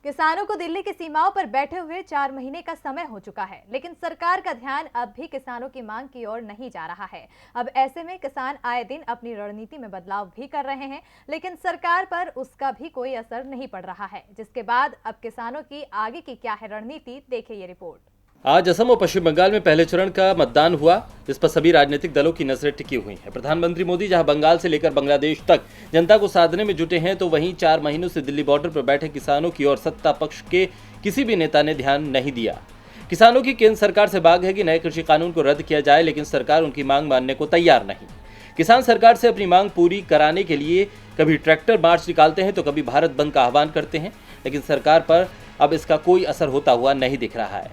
किसानों को दिल्ली की सीमाओं पर बैठे हुए 4 महीने का समय हो चुका है, लेकिन सरकार का ध्यान अब भी किसानों की मांग की ओर नहीं जा रहा है। अब ऐसे में किसान आए दिन अपनी रणनीति में बदलाव भी कर रहे हैं, लेकिन सरकार पर उसका भी कोई असर नहीं पड़ रहा है। जिसके बाद अब किसानों की आगे की क्या है रणनीति, देखिए ये रिपोर्ट। आज असम और पश्चिम बंगाल में पहले चरण का मतदान हुआ, जिस पर सभी राजनीतिक दलों की नजरें टिकी हुई हैं। प्रधानमंत्री मोदी जहां बंगाल से लेकर बांग्लादेश तक जनता को साधने में जुटे हैं, तो वहीं 4 महीनों से दिल्ली बॉर्डर पर बैठे किसानों की ओर सत्ता पक्ष के किसी भी नेता ने ध्यान नहीं दिया। किसानों की केंद्र सरकार से मांग है कि नए कृषि कानून को रद्द किया जाए, लेकिन सरकार उनकी मांग मानने को तैयार नहीं। किसान सरकार से अपनी मांग पूरी कराने के लिए कभी ट्रैक्टर मार्च निकालते हैं तो कभी भारत बंद का आह्वान करते हैं, लेकिन सरकार पर अब इसका कोई असर होता हुआ नहीं दिख रहा है।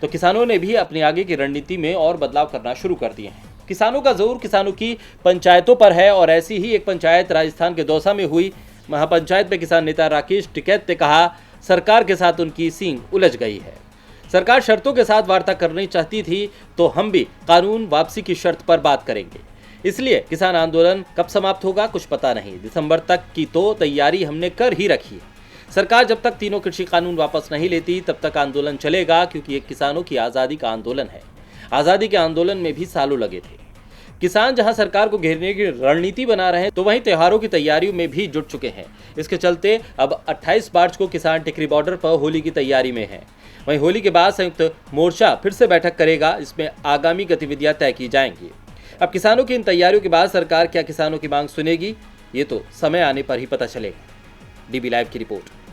तो किसानों ने भी अपनी आगे की रणनीति में और बदलाव करना शुरू कर दिए हैं। किसानों का जोर किसानों की पंचायतों पर है और ऐसी ही एक पंचायत राजस्थान के दौसा में हुई। महापंचायत में किसान नेता राकेश टिकैत ने कहा, सरकार के साथ उनकी सींग उलझ गई है। सरकार शर्तों के साथ वार्ता करनी चाहती थी, तो हम भी कानून वापसी की शर्त पर बात करेंगे। इसलिए किसान आंदोलन कब समाप्त होगा कुछ पता नहीं। दिसंबर तक की तो तैयारी हमने कर ही रखी है। सरकार जब तक तीनों कृषि कानून वापस नहीं लेती तब तक आंदोलन चलेगा, क्योंकि ये किसानों की आज़ादी का आंदोलन है। आज़ादी के आंदोलन में भी सालों लगे थे। किसान जहां सरकार को घेरने की रणनीति बना रहे हैं, तो वहीं त्योहारों की तैयारियों में भी जुट चुके हैं। इसके चलते अब 28 मार्च को किसान टिकरी बॉर्डर पर होली की तैयारी में है। वहीं होली के बाद संयुक्त मोर्चा फिर से बैठक करेगा, इसमें आगामी गतिविधियां तय की जाएंगी। अब किसानों की इन तैयारियों के बाद सरकार क्या किसानों की मांग सुनेगी, ये तो समय आने पर ही पता चलेगा। डीबी लाइव की रिपोर्ट।